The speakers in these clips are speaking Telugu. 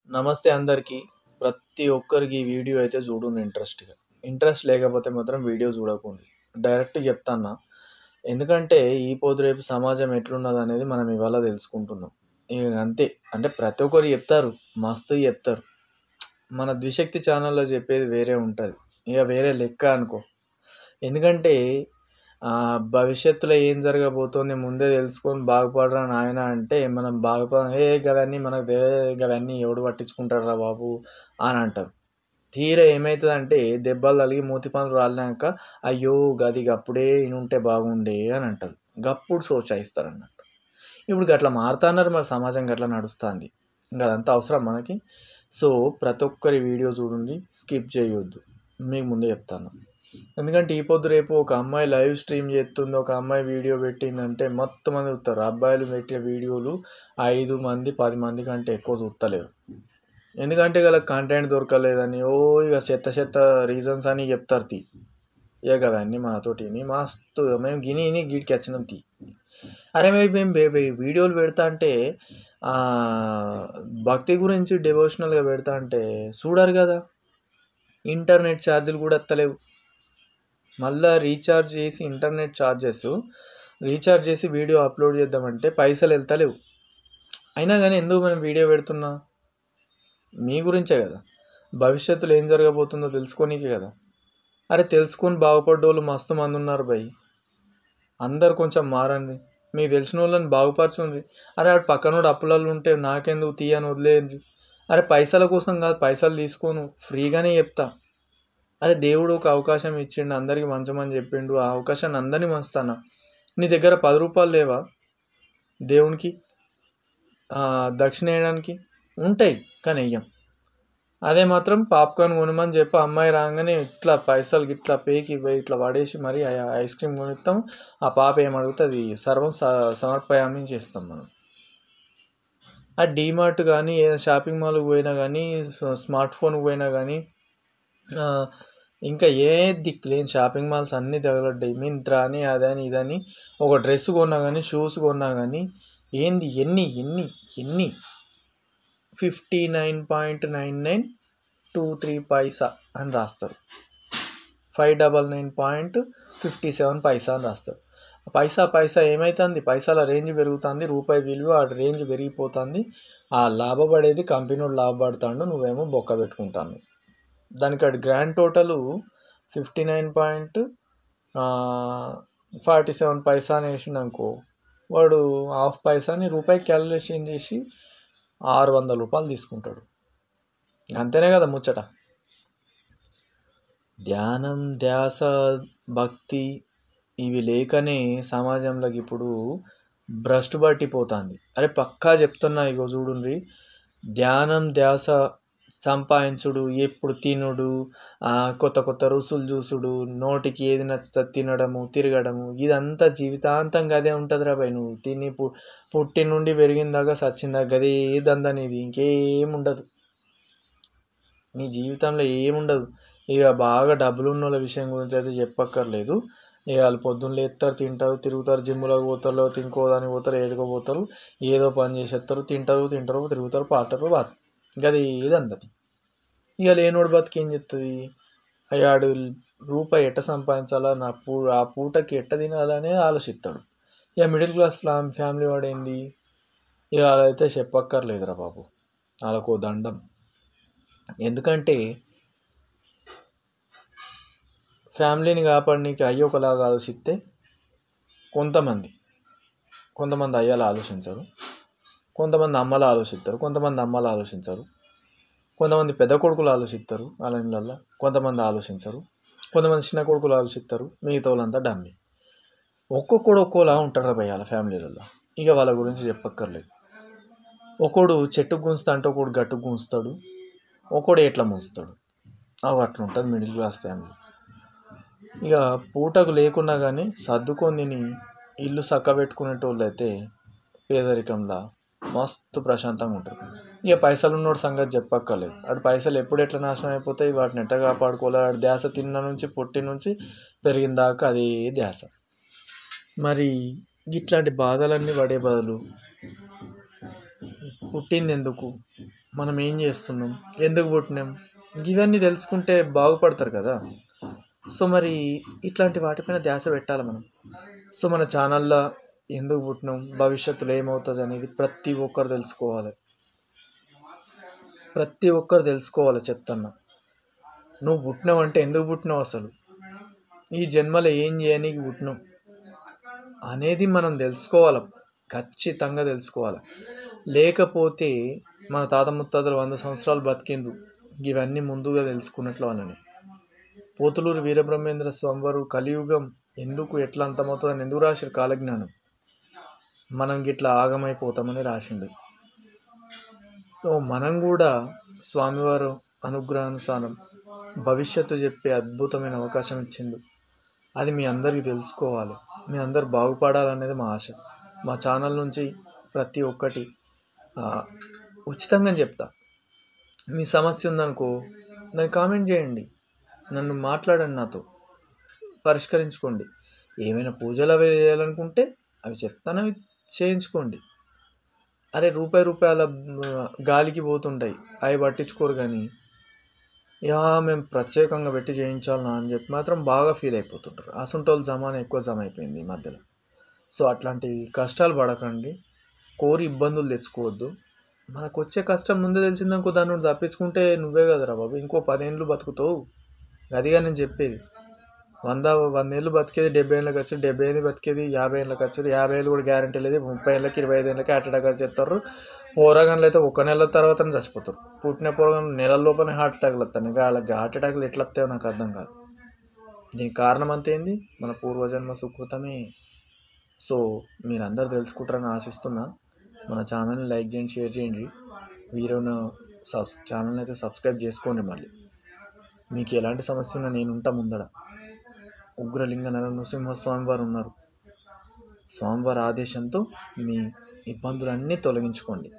నమస్తే అందరికీ. ప్రతి ఒక్కరికి ఈ వీడియో అయితే చూడుండి ఇంట్రెస్ట్‌గా. ఇంట్రెస్ట్ లేకపోతే మాత్రం వీడియో చూడకుండి. డైరెక్ట్ చెప్తాన్నా. ఎందుకంటే ఈ పొద్దు రేపు సమాజం ఎట్లున్నదనేది మనం ఇవాళ తెలుసుకుంటున్నాం. ఇగ అంతే. అంటే ప్రతి ఒక్కరు చెప్తారు. మస్తు చెప్తారు. మన ద్విశక్తి ఛానల్‌లో చెప్పేది వేరే ఉంటది. ఇగ వేరే లెక్క అనుకో. ఎందుకంటే భవిష్యత్తులో ఏం జరగబోతోంది ముందే తెలుసుకొని బాగుపడరా నాయనా అంటే మనం గవన్నీ మనకు గవన్నీ ఎవడు పట్టించుకుంటాడురా బాబు అని అంటారు. తీరా ఏమైతదంటే దెబ్బలు తగిలి మూతి పనులు రాలినాక అయ్యో! గది గప్పుడే ఇనుంటే బాగుండే అని అంటారు. గప్పుడు సోచాయిస్తారన్నట్టు. ఇప్పుడు గట్లా మారుతన్నారు మరి సమాజం గట్లా నడుస్తాంది. గదంతా అవసరమా మనకి? సో, ప్రతి ఒక్కరి వీడియో చూడండి. స్కిప్ చేయొద్దు. మీకు ముందే చెప్తాను. ఎందుకంటే ఈ పొద్దు రేపు ఒక అమ్మాయి లైవ్ స్ట్రీమ్ చేస్తుంది. ఒక అమ్మాయి వీడియో పెట్టిందంటే మొత్తం మంది చూస్తారు. అబ్బాయిలు పెట్టే వీడియోలు 5 మంది, 10 మంది కంటే ఎక్కువ చూత్తలేరు. ఎందుకంటే వాళ్ళకి కంటెంట్ దొరకలేదని ఇగ చెత్త చెత్త రీజన్స్ అని చెప్తారు ఇగ గవన్నీ మనతోటి ఇని మస్తు మేము ఇని గీడికి వచ్చినాం అరే మేము వీడియోలు పెడతా అంటే భక్తి గురించి డివోషనల్‌గా పెడతా అంటే చూడరు కదా! ఇంటర్నెట్ ఛార్జీలు కూడా ఎత్తలేవు. మళ్ళా రీఛార్జ్ చేసి ఇంటర్నెట్ ఛార్జెస్ రీఛార్జ్ చేసి వీడియో అప్లోడ్ చేద్దామంటే పైసలు ఎళ్తలేవు. అయినా గానీ ఎందుకు మనం వీడియో పెడుతున్నా? మీ గురించే కదా! భవిష్యత్తులో ఏం జరగబోతుందో తెలుసుకోనీకే కదా! అరే తెలుసుకొని బాగుపడ్డోళ్ళు మస్తు మందున్నారు భయ్. అందరూ కొంచెం మారండి. మీకు తెలిసినోళ్ళని బాగుపరచుండ్రి. అరే ఆడు పక్కనోడు అప్పులల్లో ఉంటే నాకెందుకు అని వదిలేయండ్రి. అరే పైసల కోసం కాదు, పైసలు తీసుకోను. ఫ్రీగానే చెప్తా. అరే దేవుడు ఒక అవకాశం ఇచ్చిండు. అందరికి పంచమని చెప్పిండు. ఆ అవకాశాన్ని అందరినీ పంచుతాన్నా. నీ దగ్గర రూ. 10 లేవా? దేవునికి దక్షిణ ఎయడానికి? ఉంటాయి. కానీ ఎయ్యం. అదే మాత్రం పాప్‌కార్న్ కొనమని చెప్పి అమ్మాయి రాంగానే ఇట్లా పైసలు గిట్లా పేకి ఇట్లా పడేసి మరి ఐస్ క్రీమ్ కొనిస్తాం. ఆ పాప ఏమడిగితే అది సర్వం సమర్పయామి చేస్తాం మనం. ఆ డీమార్ట్ కానీ ఏదైనా షాపింగ్ మాల్‌కి పోయినా కానీ స్మార్ట్ ఫోన్‌కి పోయినా కానీ ఇంకా ఏ దిక్కులేని షాపింగ్ మాల్స్ అన్నీ తగలడ్డాయి. మింత్రా అని అదని ఇదని ఒక డ్రెస్ కొన్నా కానీ షూస్ కొన్నా కానీ ఏంది ఎన్ని 59.9923 పైసా అని రాస్తారు. 599.57 పైసా అని రాస్తారు. పైసా ఏమైతుంది? పైసల రేంజ్ పెరుగుతుంది. రూపాయి విలువ ఆ రేంజ్ పెరిగిపోతుంది. ఆ లాభపడేది కంపెనీడు లాభపడతాడు. నువ్వేమో బొక్క పెట్టుకుంటాను. దానికి అది గ్రాండ్ టోటలు 59.47 పైసా అని వేసిండనుకో, వాడు హాఫ్ పైసాని రూపాయి క్యాలిక్యులేషన్ చేసి రూ. 600 తీసుకుంటాడు. అంతేనే కదా ముచ్చట. ధ్యానం, ధ్యాస, భక్తి ఇవి లేకనే సమాజంలోకి ఇప్పుడు భ్రష్టు పట్టిపోతుంది. అరే పక్కా చెప్తున్నా ఇగో చూడుండ్రి. ధ్యానం, ధ్యాస, సంపాదించుడు, ఎప్పుడు తినుడు, కొత్త కొత్త రుసులు చూసుడు, నోటికి ఏది నచ్చితే తినడము, తిరగడము ఇదంతా జీవితాంతంగా అదే ఉంటుందిరా భయ్. నువ్వు తిని పుట్టి నుండి పెరిగిందాకా సచ్చిందాకా గదే దందా నీది. ఇంకేముండదు. నీ జీవితంలో ఏముండదు. ఇక బాగా డబ్బులున్నోళ్ళ విషయం గురించి అయితే చెప్పక్కర్లేదు. ఇక వాళ్ళు పొద్దున్న లేస్తారు, తింటారు, తిరుగుతారు, జిమ్‌లోకి పోతారు, లేకపోతే ఇంకో దానికి పోతారు, ఏడికో పోతారు, ఏదో పని చేసేస్తారు, తింటారు, తిరుగుతారు, పాడతారు, గది ఇదంతది. ఇక లేనోడు బతికేం చేస్తుంది? ఆడు రూపాయి ఎట్ట సంపాదించాలా, ఆ పూటకి ఎట్ట తినాలనే ఆలోచిస్తాడు. ఇక మిడిల్ క్లాస్ ఫ్యామిలీ వాడేంది? ఇక వాళ్ళైతే చెప్పక్కర్లేదురా బాబు. వాళ్ళకో దండం. ఎందుకంటే ఫ్యామిలీని కాపాడనీకి అయ్య ఒకలాగా ఆలోచిస్తే కొంతమంది అయ్యలు ఆలోచించరు, కొంతమంది అమ్మలు ఆలోచిస్తారు, కొంతమంది అమ్మలు ఆలోచించరు, కొంతమంది పెద్ద కొడుకులు ఆలోచిస్తారు వాళ్ళ ఇళ్ళల్లో, కొంతమంది ఆలోచించరు, కొంతమంది చిన్న కొడుకులు ఆలోచిస్తారు, మిగతా వాళ్ళంతా డమ్మి. ఒక్కొక్కడు ఒక్కోలా ఉంటారు భయ్య వాళ్ళ ఫ్యామిలీలలో. ఇక వాళ్ళ గురించి చెప్పక్కర్లేదు. ఒకడు చెట్టుకు గుంజుతా అంటే ఒకడు గట్టుకు గుంజుతాడు, ఒకడు ఎట్లా ముంచుతాడు. అట్లా ఉంటుంది మిడిల్ క్లాస్ ఫ్యామిలీ. ఇక పూటకు లేకున్నా కానీ సర్దుకొని తిని ఇల్లు చక్కబెట్టుకునేటోళ్ళు అయితే పేదరికంలో మస్తు ప్రశాంతంగా ఉంటారు. ఇక పైసలు ఉన్నోడు సంగతి చెప్పక్కర్లేదు. వాడు పైసలు ఎప్పుడు ఎట్లా నాశనం అయిపోతాయి, వాటిని ఎట్లా కాపాడుకోవాలి, వాడి ధ్యాస తిన్న నుంచి పుట్టి నుంచి పెరిగిన దాకా అదే ధ్యాస. మరి ఇట్లాంటి బాధలన్నీ పడే బదులు పుట్టింది ఎందుకు, మనం ఏం చేస్తున్నాం, ఎందుకు పుట్టినాం, ఇవన్నీ తెలుసుకుంటే బాగుపడతారు కదా. సో మరి ఇట్లాంటి వాటిపైన ధ్యాస పెట్టాలి మనం. సో మన ఛానల్లో ఎందుకు పుట్టినాం, భవిష్యత్తులో ఏమవుతుంది అనేది ప్రతి ఒక్కరు తెలుసుకోవాలి. ప్రతి ఒక్కరు తెలుసుకోవాలి చెప్తున్నా. నువ్వు పుట్టినావు అంటే ఎందుకు పుట్టినావు, అసలు ఈ జన్మలో ఏం చేయనీకి పుట్టినావు అనేది మనం తెలుసుకోవాలి, ఖచ్చితంగా తెలుసుకోవాలి. లేకపోతే మన తాత ముత్తాతలు 100 సంవత్సరాలు బతికిండ్రు, ఇవన్నీ ముందుగా తెలుసుకున్నట్లు వాళ్ళని. పోతులూరు వీరబ్రహ్మేంద్ర స్వామి వారు కలియుగం ఎందుకు ఎట్లా అంతమవుతుందని ఎందుకు రాశారు కాలజ్ఞానం, మనం గిట్లా ఆగమైపోతామని రాసిండు. సో మనం కూడా స్వామివారు అనుగ్రహానుసారం భవిష్యత్తు చెప్పే అద్భుతమైన అవకాశం ఇచ్చిండు. అది మీ అందరికీ తెలుసుకోవాలి, మీ అందరు బాగుపడాలనేది మా ఆశ. మా ఛానల్ నుంచి ప్రతి ఒక్కటి ఉచితంగా చెప్తా. మీ సమస్య ఉందనుకో దాన్ని కామెంట్ చేయండి, నన్ను మాట్లాడండి, నాతో పరిష్కరించుకోండి. ఏమైనా పూజలు అవి చేయాలనుకుంటే అవి చెప్తాను, అవి చేయించుకోండి. అరే రూపాయల గాలికి పోతుంటాయి, అవి పట్టించుకోరు. కానీ మేము ప్రత్యేకంగా పెట్టి చేయించాలన్నా అని చెప్పి మాత్రం బాగా ఫీల్ అయిపోతుంటారు. అసంటోళ్ళ జమానా ఎక్కువ జమ అయిపోయింది ఈ మధ్యలో. సో అట్లాంటి కష్టాలు పడకండి, కోరి ఇబ్బందులు తెచ్చుకోవద్దు. మనకు వచ్చే కష్టం ముందే తెలిసిందనుకో దాన్ని నువ్వు తప్పించుకుంటే నువ్వే కదరా బాబు ఇంకో 10 ఏళ్ళు బతుకుతావు. అదిగా నేను చెప్పేది. 100 ఏళ్ళు బతికేది 70 ఏళ్ళకి వచ్చేది, 70 ఏళ్ళు బతికేది 50 ఏళ్ళకి వచ్చేది, 50 ఏళ్ళు కూడా గ్యారంటీ లేదు. 30 ఏళ్ళకి 25 ఏళ్ళకి హార్ట్ అటాక్ వచ్చేస్తారు. పోరగాన్లు అయితే 1 నెల తర్వాతనే చచ్చిపోతారు. పుట్టిన పోరగాన్లు నెలల లోపలనే హార్ట్ అటాక్లు వస్తాయి. ఇంకా వాళ్ళకి హార్ట్ అటాక్లు ఎట్లా వస్తాయో నాకు అర్థం కాదు. దీనికి కారణం అంతా ఏంది, మన పూర్వజన్మ సుకృతమే. సో మీరందరూ తెలుసుకుంటారని ఆశిస్తున్నా. మన ఛానల్ని లైక్ చేయండి, షేర్ చేయండి. వీరును ఛానల్ని అయితే సబ్స్క్రైబ్ చేసుకోండి. మళ్ళీ మీకు ఎలాంటి సమస్య ఉన్నా నేను ఉంటా ముందడ. ఉగ్రలింగ నరసింహస్వామి వారు ఉన్నారు. స్వామివారి ఆదేశంతో మీ ఇబ్బందులన్నీ తొలగించుకోండి.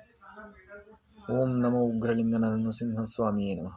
ఓం నమో ఉగ్రలింగ నరసింహస్వామియే నమః.